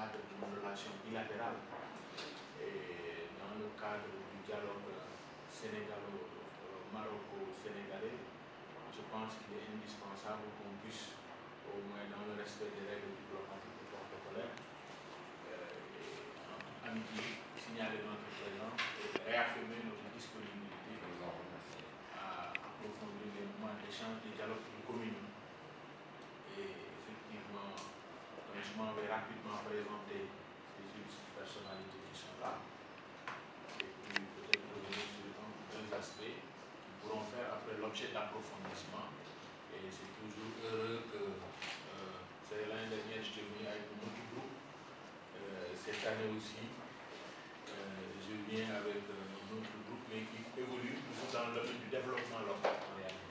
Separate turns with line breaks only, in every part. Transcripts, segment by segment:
cadre d'une relation bilatérale et dans le cadre du dialogue sénégalo-maroco-sénégalais, je pense qu'il est indispensable qu'on puisse, au moins dans le respect des règles diplomatiques et protocolaires, amitié, signaler notre présence et réaffirmer notre disponibilité à approfondir les moments d'échange, des dialogues plus communaux. Et effectivement, je m'en vais rapidement présenter les illustres personnalités qui sont là. Et puis peut-être revenir sur deux aspects qui pourront faire après l'objet d'approfondissement. Et c'est toujours heureux que c'est l'année dernière, j'étais venu avec un autre groupe. Cette année aussi, je viens avec un autre groupe, mais qui évolue toujours dans le domaine du développement local en réalité.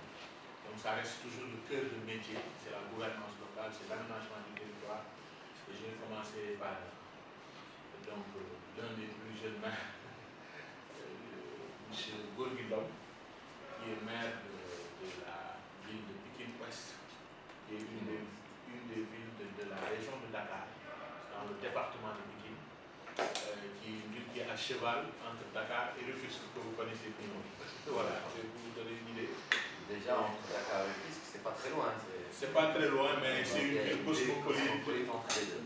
Donc ça reste toujours le cœur de métier, c'est la gouvernance locale, c'est l'aménagement du territoire. Et je vais commencer par donc l'un des plus jeunes maires, M. Gorgui-Ndong, qui est maire de la ville de Pikine-Ouest, qui est une des villes de la région de Dakar, dans le département de Pikine, qui est une ville qui est à cheval entre Dakar et Rufisque, que vous connaissez bien. Voilà, je vais vous donner une idée.
Déjà, entre Dakar et Rufisque, c'est pas très loin.
C'est pas très loin, mais c'est une ville cosmopolite,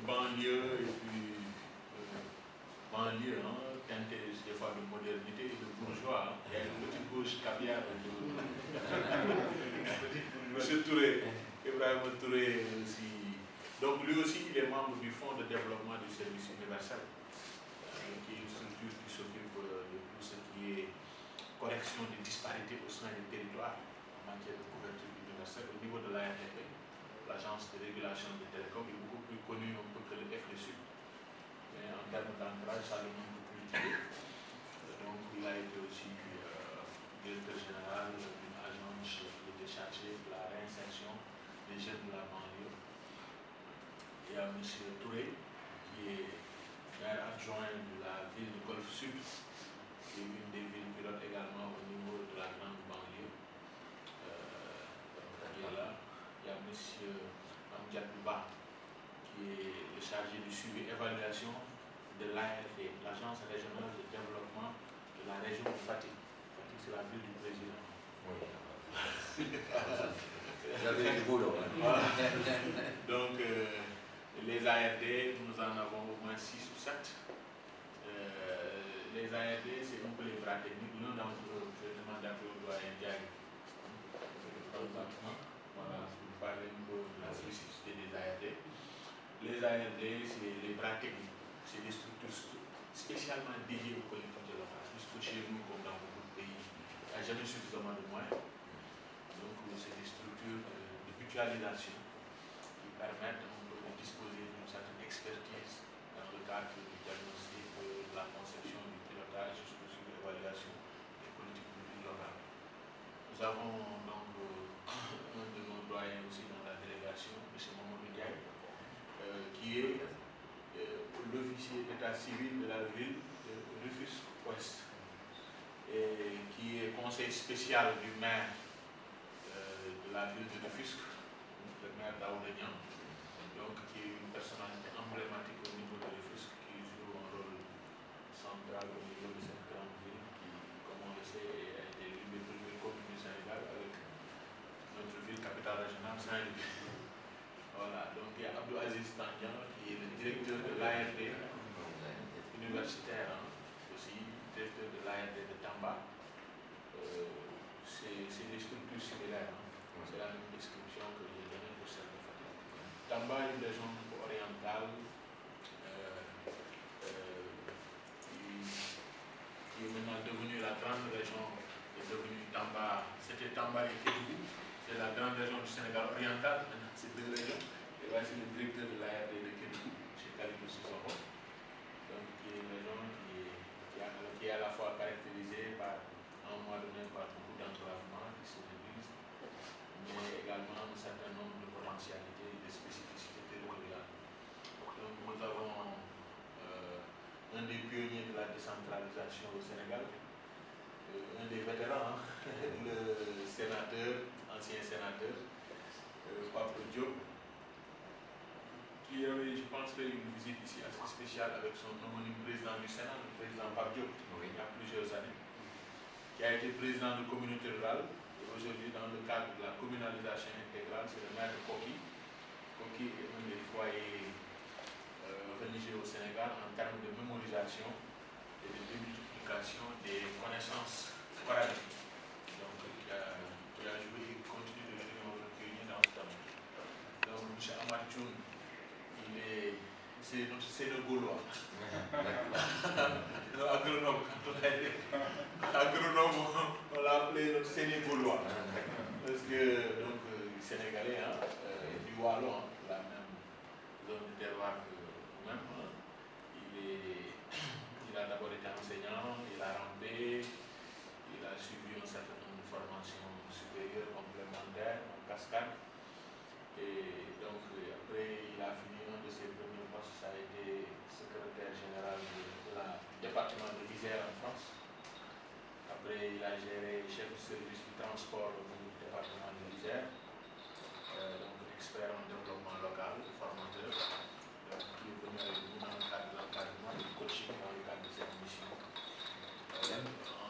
banlieue et puis banlieue, hein, teintée des fois de modernité et de bourgeois. Hein. Il y a une petite gauche caviar. Monsieur Touré, Ibrahim Touré aussi. Donc lui aussi, il est membre du Fonds de développement du service universel, qui est une structure qui s'occupe de tout ce qui est correction des disparités au sein des territoires en matière de couverture universelle. Au niveau de l'ARTP, l'agence de régulation des télécoms, est beaucoup plus connue un peu que le FDSU. Mais en termes d'ancrage, ça le monde plus tiré. Donc il a été aussi directeur général d'une agence qui était chargée de la réinsertion des jeunes de la banlieue. Il y a M. Touré, qui est maire adjoint de la ville de Golfe Sud, qui est une des villes pilotes également au niveau de la grande banlieue. Il y a M. Amjad Ba, qui est le chargé du suivi et évaluation de l'ARD, l'Agence régionale de développement de la région de Fatick. Fatick, c'est la ville du président.
Oui. J'avais du boulot.
Donc, les ARD, nous en avons au moins 6 ou 7. Les ARD, c'est un peu les bras techniques. L'un d'entre eux, je demande un peu au doyen Diagne. Voilà, pour parler un peu de la spécificité des ARD. Les ARD, c'est les bras techniques. C'est des structures spécialement dédiées aux collectivités locales. Puisque chez nous, comme dans beaucoup de pays, il n'y a jamais suffisamment de moyens. Donc, c'est des structures de mutualisation qui permettent de disposer d'une certaine expertise dans le cadre du diagnostic, de la conception, du pilotage, jusqu'au suivi de l'évaluation des politiques publiques locales. Nous avons donc un de nos doyens aussi dans la délégation, M. Mamadou Ndiaye, qui est l'officier d'état civil de la ville de Rufisque-Ouest, et qui est conseiller spécial du maire de la ville de Rufisque, le maire Daouda Niang, donc qui est une personnalité emblématique au niveau de Rufisque, qui joue un rôle central au niveau de cette grande ville, qui, comme on le sait, a été l'une des premières communes du Sénégal avec notre ville capitale régionale, Saint-Louis. Voilà, donc il y a Abdou Aziz Tandian, qui est le directeur de l'ARD universitaire, hein, aussi directeur de l'ARD de Tamba. C'est des structures similaires. Hein. C'est la même description que j'ai donnée pour celle de Fatick. Tamba est une région orientale qui est maintenant devenue la grande région, qui est devenue Tamba. C'était Tamba et Kédougou. C'est la grande région du Sénégal oriental, maintenant c'est deux régions. Et voici le directeur de l'ARD de Kédougou, chez Kalidou Sissoko. Donc, qui est une région qui est à la fois caractérisée par, à un moment donné, par beaucoup d'enclavements qui se réduisent, mais également un certain nombre de potentialités et de spécificités territoriales. Donc, nous avons un des pionniers de la décentralisation au Sénégal, un des vétérans, hein, le sénateur, ancien sénateur, Pape Diop, qui avait, je pense, fait une visite ici assez spéciale avec son homonyme président du Sénat, le président Pape Diop, il y a plusieurs années, qui a été président de communauté rurale. Et aujourd'hui, dans le cadre de la communalisation intégrale, c'est le maire de Koki. Koki est un des foyers religieux au Sénégal en termes de mémorisation et de démultiplication des connaissances coraniques. Donc, il a joué et continue de jouer un rôle pionnier dans ce domaine. Donc, M. Amadjoun, c'est notre Sénégaulois. Agronome, on l'a appelé notre Sénégaulois. Parce que, donc, Sénégalais, hein, du Wallon, la même zone de terroir que nous-mêmes. Hein. Il a d'abord été enseignant, il a rampé, il a suivi un certain nombre de formations supérieures complémentaires en cascade. Et donc, après, il a fini un de ses premiers postes, ça a été secrétaire général de la département de l'Isère en France. Après, il a géré chef de service du transport au département de l'Isère. Donc, expert en développement local, formateur, qui est venu avec nous dans le cadre de l'encadrement et du coaching dans le cadre de cette mission.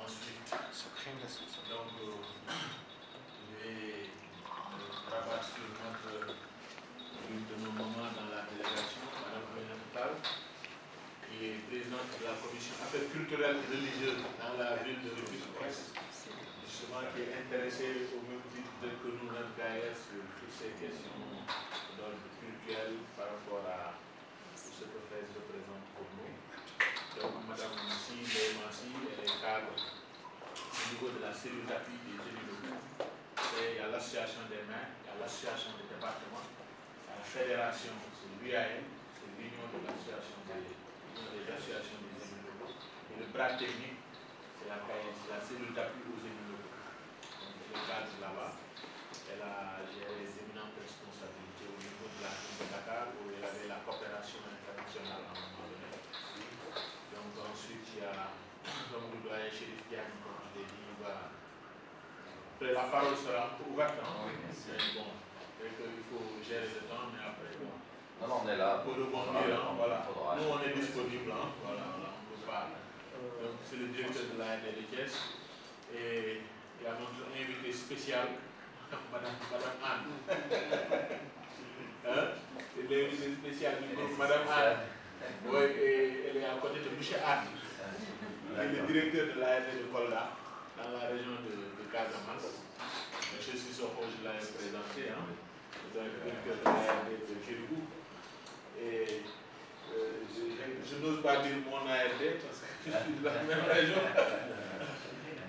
Ensuite, donc, je vais rabattre sur une de nos mamans dans la délégation, Mme Benel, qui est présidente de la commission affaires culturelles et religieuses dans la ville de Rufisque-Ouest, justement qui est intéressée au même titre que nous, NADGAES, sur toutes ces questions d'ordre culturel par rapport à tout ce que FES représente pour nous. Donc, Mme Massi, elle est cadre au niveau de la cellule d'appui des élus locaux. Il y a l'association des maires, il y a l'association des départements, la fédération, c'est l'UAM, c'est l'union de l'association des associations des élus locaux. Et le bras technique, c'est la cellule d'appui aux élus locaux. Donc, elle est cadre là-bas. Elle a géré les éminentes responsabilités au niveau de la ville de Dakar, où elle avait la coopération internationale à un moment donné. Donc, ensuite, il y a, comme le doyen Chérif Diagne, comme je l'ai dit, après, la parole sera un peu ouverte, hein? Oui, mais bon, il faut gérer le temps, mais après, bon.
Non, on est là.
Pour rebondir, hein, voilà. Nous, on est disponible, hein, voilà, on peut pas. Donc, c'est le directeur de la NDLHS. Et il y a notre invité spécial, Madame Anne. Hein? C'est l'invité spécial du groupe, Madame Anne. Oui, et elle est à côté de M. Anne. Il est le directeur de l'ARD de Kolda, dans la région de Casamance. M. Sissoko, je l'avais présenté, hein, le directeur de l'ARD de Kédougou. Et je n'ose pas dire mon ARD parce que je suis de la même région.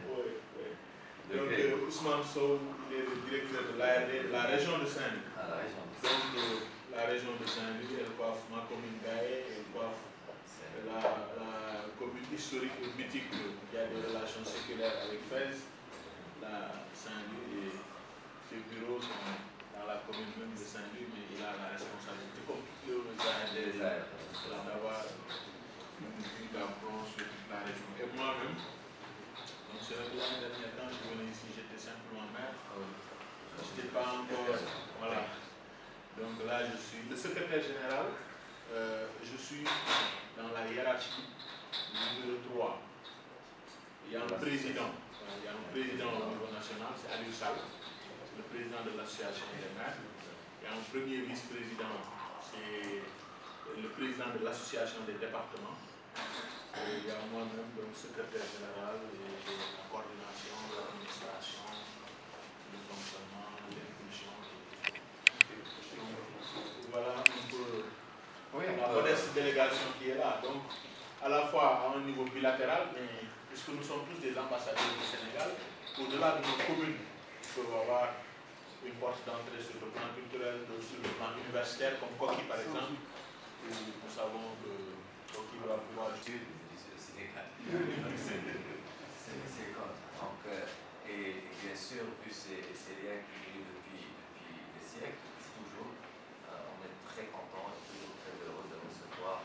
Oui, oui. Donc, Ousmane Sow, il est le directeur de l'ARD de la région de Saint-Louis. Donc, la région de Saint-Louis, elle coiffe ma commune Gaë, elle coiffe la commune historique et mythique qui a des relations séculaires avec Fès, la Saint-Louis et ses bureaux sont dans la commune même de Saint-Louis, mais il a la responsabilité, comme toutes les autres d'avoir une tampon sur toute la région. Et moi-même, donc c'est l'année dernière quand je venais ici, j'étais simplement maire, je n'étais pas encore, voilà. Donc là, je suis le secrétaire général, je suis dans la hiérarchie numéro 3. Il y a un président, au niveau national, c'est Aliou Sall, le président de l'association des maires. Il y a un premier vice-président, c'est le président de l'association des départements. Et il y a moi-même, donc secrétaire général, et la coordination, l'administration, le fonctionnement, l'impulsion. Voilà un peu la modeste délégation qui est là. Donc, à la fois à un niveau bilatéral, mais puisque nous sommes tous des ambassadeurs du Sénégal, au-delà de nos communes, il faut avoir une porte d'entrée sur le plan culturel, sur le plan universitaire, comme Koki par exemple, où nous savons que Koki va pouvoir
c'est comme ça. Donc, et bien sûr, vu ces liens qui vivent depuis des siècles, toujours, on est très content et toujours très heureux de recevoir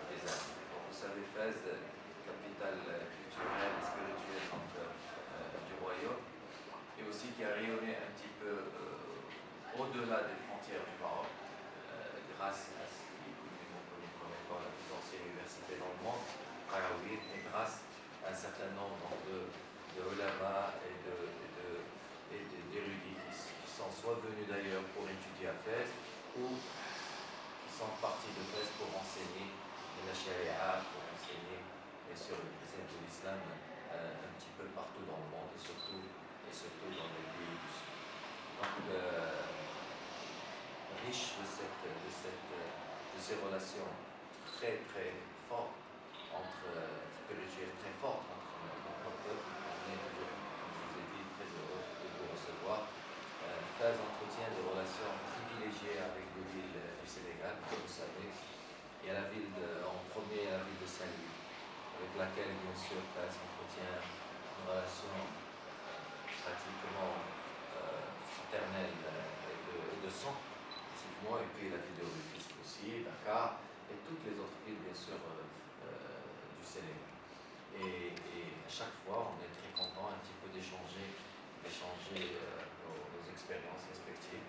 des amis. Donc, vous savez, Fès, capitale culturelle et spirituelle du royaume, et aussi qui a rayonné un petit peu au-delà des frontières du Maroc, de certain nombre donc, de ulama et d'érudits qui sont soit venus d'ailleurs pour étudier à Fès ou qui sont partis de Fès pour enseigner la charia, pour enseigner sur le précepte de l'islam un petit peu partout dans le monde et surtout dans les pays du Sud. Donc, riche de ces relations très très fortes spirituelles très fortes entre nos peuples. On est toujours, comme je vous ai dit, très heureux de vous recevoir. Fès entretient des relations privilégiées avec les villes du Sénégal, comme vous savez. Il y a en premier la ville de Saint-Louis, avec laquelle bien sûr Fès entretient une relation pratiquement fraternelle et de sang. Et puis la ville de Rufisque aussi, Dakar, et toutes les autres villes, bien sûr, du Sénégal. Et à chaque fois, on est très content un petit peu d'échanger nos expériences respectives,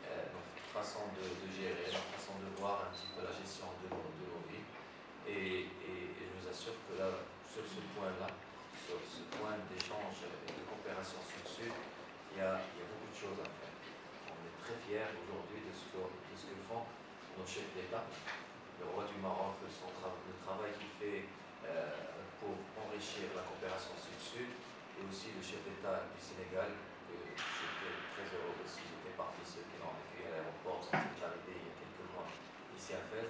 notre façon de gérer, notre façon de voir un petit peu la gestion de nos vies. Et je vous assure que là, sur ce point-là, sur ce point d'échange et de coopération sud-sud, il y a beaucoup de choses à faire. On est très fiers aujourd'hui de ce que font nos chefs d'État. Le roi du Maroc, le travail qu'il fait pour enrichir la coopération sud-sud, et aussi le chef d'État du Sénégal, que j'étais très heureux aussi, j'étais parmi ceux qui l'ont accueilli à l'aéroport, c'est arrivé il y a quelques mois ici à Fès,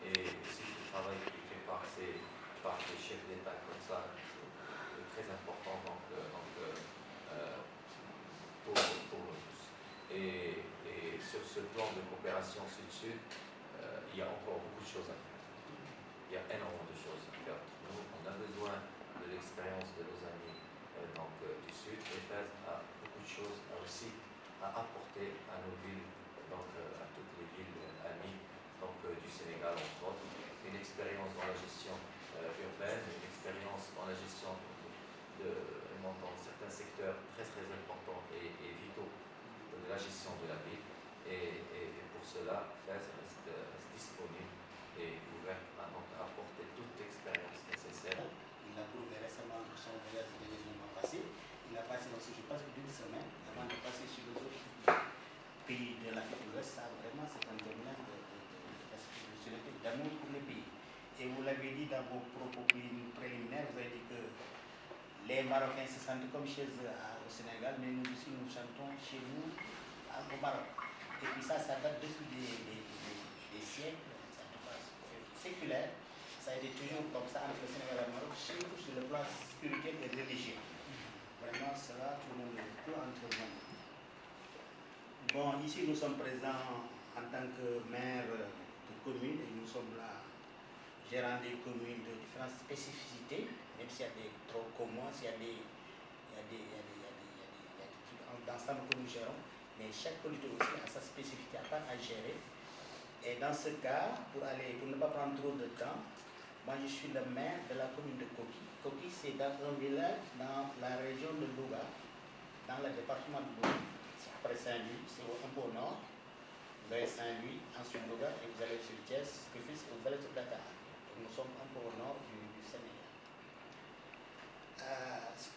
et aussi le travail qui est fait par les chefs d'État comme ça, c'est très important pour nous tous. Et sur ce plan de coopération sud-sud, il y a encore beaucoup de choses à faire. Il y a énormément de choses à faire. Nous, on a besoin de l'expérience de nos amis du Sud, et Fès a beaucoup de choses aussi à apporter à nos villes, à toutes les villes amies du Sénégal entre autres. Une expérience dans la gestion urbaine, une expérience dans la gestion dans certains secteurs très très importants et vitaux de la gestion de la ville. Et pour cela, Fès reste disponible et ouverte à apporter toute l'expérience nécessaire.
Il a prouvé récemment son voyage de l'événement passé. Il a passé aussi, je pense, d'une semaine avant de passer sur les autres pays de l'Afrique de l'Ouest. Ça, vraiment, c'est un témoignage d'amour pour le pays. Et vous l'avez dit dans vos propos préliminaires, vous avez dit que les Marocains se sentent comme chez eux au Sénégal, mais nous aussi, nous chantons chez nous au Maroc. Et puis ça date depuis des siècles, ça se passe séculaire. Ça a été toujours comme ça entre le Sénégal et le Maroc, surtout sur le plan spirituel et religieux. Vraiment, cela, tout le monde peut entreprendre. Bon, ici, nous sommes présents en tant que maire de commune, et nous sommes là, gérant des communes de différentes spécificités, même s'il y a des trop communs, s'il y a des trucs d'ensemble que nous gérons, mais chaque collectivité aussi a sa spécificité à part à gérer. Et dans ce cas, pour ne pas prendre trop de temps, moi je suis le maire de la commune de Koki. Koki, c'est dans un village dans la région de Louga, dans le département de Louga. C'est après Saint-Louis, c'est un peu au nord. Vous avez Saint-Louis, ensuite Louga, et vous allez sur Thiès, Rufisque, et vous allez sur Dakar. Donc nous sommes un peu au nord du Sénégal.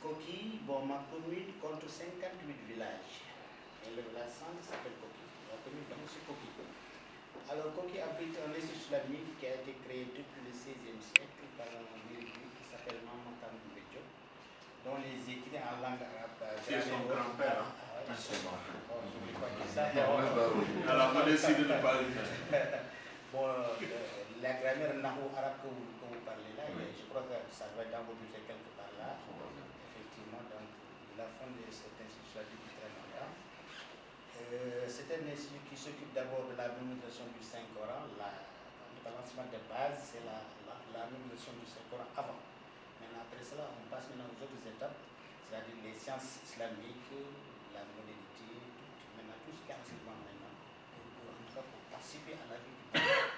Koki, bon, ma commune compte 58 villages. Et le village centre s'appelle Koki. La commune c'est Koki. Alors, Koki abrite un institut islamique qui a été créé depuis le XVIe siècle par un érudit qui s'appelle Mamadou Mbedjo, dont les écrits en langue arabe.
C'est son grand-père, hein?
C'est bon. Bon, je ne voulais pas dire ça.
Elle a pas décidé de parler.
Bon, la grammaire nahou arabe que vous parlez là, je crois que ça doit être dans vos budgets quelque part là. Effectivement, donc, il a fondé cet institut depuis très longtemps. C'est un institut qui s'occupe d'abord de la mémorisation du Saint-Coran. Le lancement de base, c'est la mémorisation du Saint-Coran avant. Maintenant, après cela, on passe maintenant aux autres étapes, c'est-à-dire les sciences islamiques, la modernité, maintenant tout ce qui est enseignement maintenant, pour participer à la vie du pays.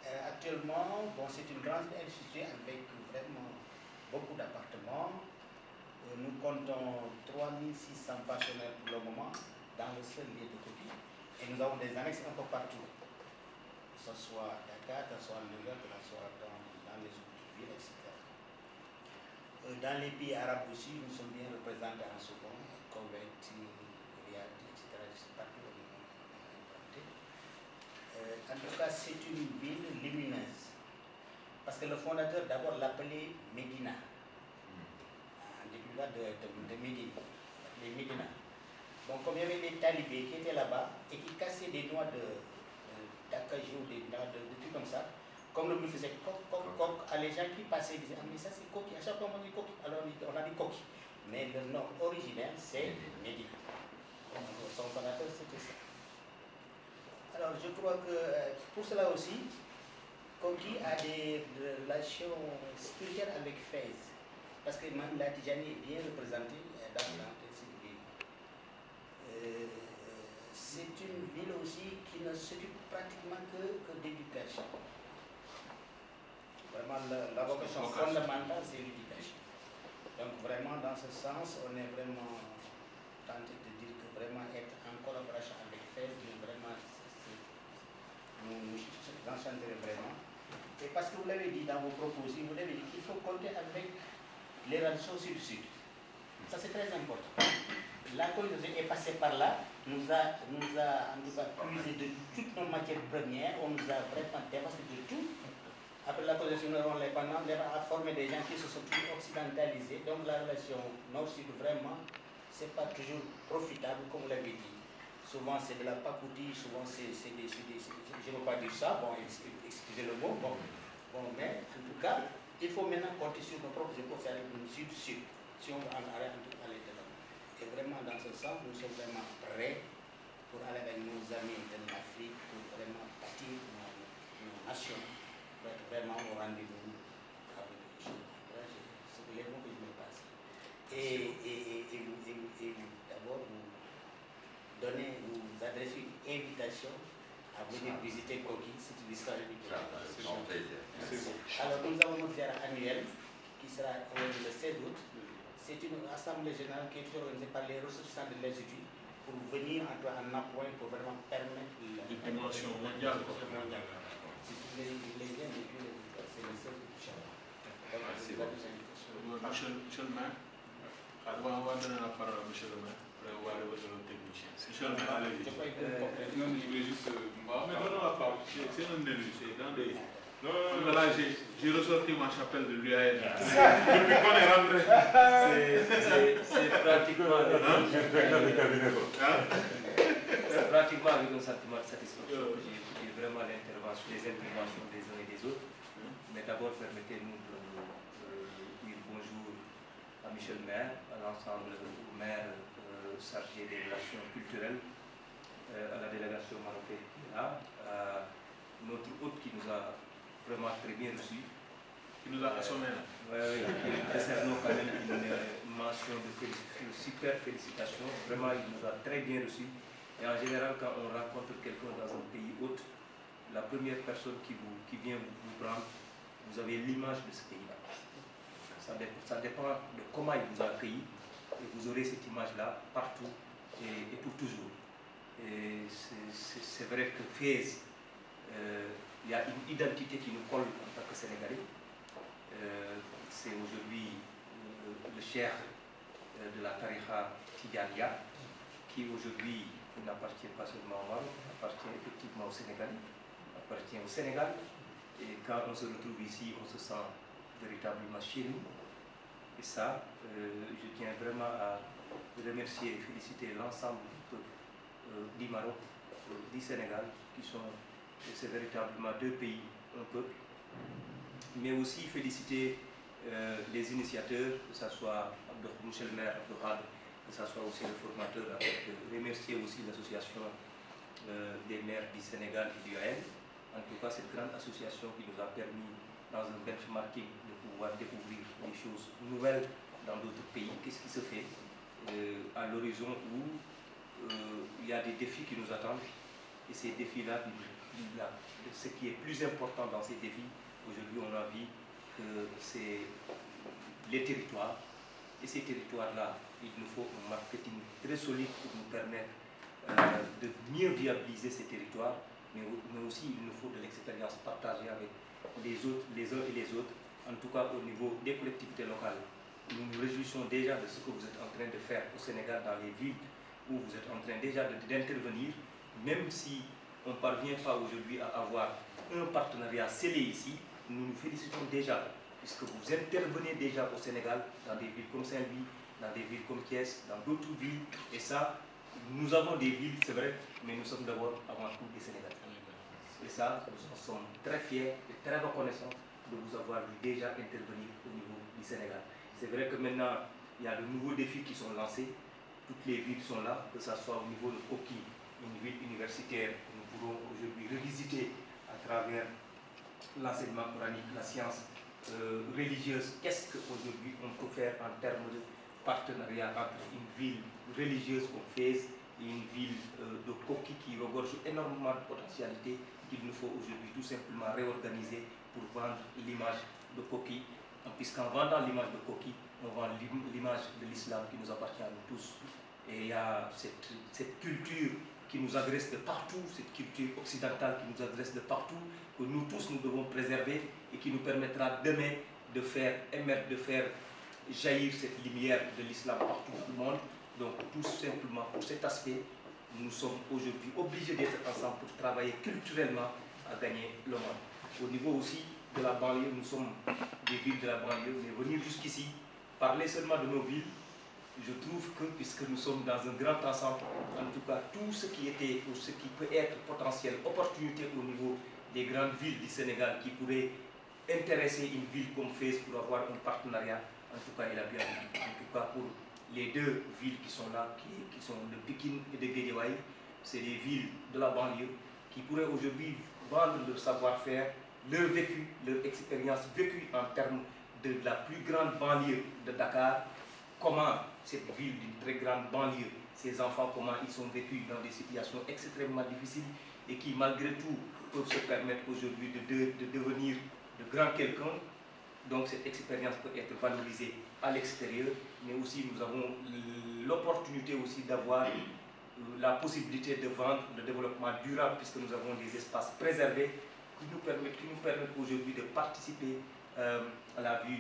Actuellement, bon, c'est une grande institution avec vraiment beaucoup d'appartements. Nous comptons 3600 pensionnaires pour le moment dans le seul lieu de Koki. Et nous avons des annexes un peu partout, que ce soit à Dakar, que ce soit en Louga, que ce soit dans les autres villes, etc. Dans les pays arabes aussi, nous sommes bien représentés en ce moment, Koweït, Riyad, etc. Partout on est implanté. En tout cas, c'est une ville lumineuse. Parce que le fondateur, d'abord, l'appelait Médina. En début de Médine, les Médina. Donc, comme il y avait des talibés qui étaient là-bas et qui cassaient des noix d'acajou, des noix de trucs comme ça, comme le bruit faisait coq, coq, coq, les gens qui passaient disaient, ah mais ça c'est coquille, à chaque fois on dit coquille, alors on a dit coquille. Mais le nom originel c'est Médina. Son fondateur c'était ça. Alors je crois que pour cela aussi, Koki a des relations spirituelles avec Fès. Parce que même la Tijani est bien représentée dans cette ville. C'est une ville aussi qui ne s'occupe pratiquement que d'éducation. Vraiment, la vocation fondamentale, c'est l'éducation. Donc, vraiment, dans ce sens, on est vraiment tenté de dire que vraiment être en collaboration avec FES, vraiment, nous enchanterait vraiment. Et parce que vous l'avez dit dans vos propos aussi, vous l'avez dit qu'il faut compter avec les relations sud-sud. Ça, c'est très important. La colonisation est passée par là, nous a puisé de toutes nos matières premières, on nous a vraiment dévasté de tout. Après la colonisation, nous avons l'indépendance, a formé des gens qui se sont tous occidentalisés. Donc la relation nord-sud, vraiment, c'est pas toujours profitable, comme vous l'avez dit. Souvent c'est de la pacotille, souvent c'est des... Je ne veux pas dire ça, bon, excusez le mot, bon, mais en tout cas, il faut maintenant compter sur nos propres efforts, c'est aller du sud-sud, si on veut en aller de l'avant. Et vraiment, dans ce sens, nous sommes vraiment prêts pour aller avec nos amis de l'Afrique, pour vraiment bâtir nos nations. Être vraiment au rendez-vous avec les choses. C'est les mots que je me passe. Et d'abord, vous adressez une invitation à venir visiter Koki, c'est une histoire du Koki. Alors, nous avons notre ziara annuelle qui sera le 16 août. C'est une assemblée générale qui est organisée par les ressortissants de l'Institut pour venir en appoint pour vraiment permettre la
dimension mondiale.
Les liens de Dieu, c'est le seul
Merci beaucoup. Monsieur le maire, on va donner la parole à monsieur le maire, après on va aller voir le technicien. Monsieur le maire, allez-y. Non, je voulais juste... Mais donnons la parole, c'est un élu, c'est dans des... Non, là, j'ai ressorti ma chapelle de l'UAN. Depuis qu'on est rentré.
C'est pratiquement... C'est pratiquement avec un sentiment de satisfaction que j'ai écouté vraiment les interventions des uns et des autres. Mais d'abord, permettez-nous de dire bonjour à Michel Maire, à l'ensemble du maire chargé des relations culturelles, à la délégation marocaine qui est là, à notre hôte qui nous a vraiment très bien reçus.
Qui nous a assommé là.
Oui, décernons quand même une mention de super félicitations. Vraiment, il nous a très bien reçus. Et en général, quand on rencontre quelqu'un dans un pays hôte, la première personne qui vient vous prendre, vous avez l'image de ce pays-là. Ça dépend de comment il vous a accueilli, et vous aurez cette image-là partout et pour toujours. Et c'est vrai que Fès, il y a une identité qui nous colle en tant que Sénégalais. C'est aujourd'hui le cheikh de la tariqa Tidjaniya, qui aujourd'hui n'appartient pas seulement au Maroc, appartient effectivement au Sénégal, appartient au Sénégal. Et quand on se retrouve ici, on se sent véritablement chez nous. Et ça, je tiens vraiment à remercier et féliciter l'ensemble du peuple du Maroc, du Sénégal, qui sont, c'est véritablement deux pays, un peuple. Mais aussi féliciter les initiateurs, que ce soit Michel Maire, Abdelhad, que ce soit aussi le formateur, remercier aussi l'association des maires du Sénégal et du AN. En tout cas, cette grande association qui nous a permis, dans un benchmarking, de pouvoir découvrir des choses nouvelles dans d'autres pays. Qu'est-ce qui se fait à l'horizon où il y a des défis qui nous attendent. Et ces défis-là, ce qui est plus important dans ces défis, aujourd'hui on a vu que c'est les territoires. Et ces territoires-là, il nous faut un marketing très solide pour nous permettre de mieux viabiliser ces territoires, mais aussi il nous faut de l'expérience partagée avec les autres, les uns et les autres, en tout cas au niveau des collectivités locales
nous nous réjouissons déjà de ce que vous êtes en train de faire au Sénégal, dans les villes où vous êtes en train déjà d'intervenir, même si on ne parvient pas aujourd'hui à avoir un partenariat scellé ici, nous nous félicitons déjà, puisque vous intervenez déjà au Sénégal, dans des villes comme Saint-Louis, dans des villes comme Thiès, dans d'autres villes, et ça, nous avons des villes, c'est vrai, mais nous sommes d'abord avant tout des Sénégalais. Et ça, nous sommes très fiers et très reconnaissants de vous avoir vu déjà intervenir au niveau du Sénégal. C'est vrai que maintenant, il y a de nouveaux défis qui sont lancés. Toutes les villes sont là, que ce soit au niveau de Koki, une ville universitaire que nous pourrons aujourd'hui revisiter à travers l'enseignement coranique, la science religieuse. Qu'est-ce qu'aujourd'hui on peut faire en termes de partenariat entre une ville religieuse comme Fès et une ville de Koki qui regorge énormément de potentialités qu'il nous faut aujourd'hui tout simplement réorganiser pour vendre l'image de Koki, puisqu'en vendant l'image de Koki, on vend l'image de l'islam qui nous appartient à nous tous. Et il y a cette culture qui nous agresse de partout, cette culture occidentale qui nous agresse de partout, que nous tous nous devons préserver et qui nous permettra demain de faire émerger, de faire jaillir cette lumière de l'islam partout dans le monde. Donc tout simplement pour cet aspect, nous sommes aujourd'hui obligés d'être ensemble pour travailler culturellement à gagner le monde. Au niveau aussi de la banlieue, nous sommes des villes de la banlieue, mais venir jusqu'ici, parler seulement de nos villes, je trouve que, puisque nous sommes dans un grand ensemble, en tout cas tout ce qui était ou ce qui peut être potentiel, opportunité au niveau des grandes villes du Sénégal qui pourrait intéresser une ville comme Fès pour avoir un partenariat, en tout cas il a bien vu. En tout cas pour les deux villes qui sont là, qui sont de Pikine et de Guédiawaye, c'est des villes de la banlieue qui pourraient aujourd'hui vendre leur savoir-faire, leur vécu, leur expérience vécue en termes de la plus grande banlieue de Dakar, comment cette ville d'une très grande banlieue, ces enfants, comment ils sont vécus dans des situations extrêmement difficiles et qui malgré tout peuvent se permettre aujourd'hui de devenir de grands quelqu'un. Donc cette expérience peut être valorisée à l'extérieur, mais aussi nous avons l'opportunité aussi d'avoir la possibilité de vendre le développement durable puisque nous avons des espaces préservés qui nous permettent aujourd'hui de participer à la vie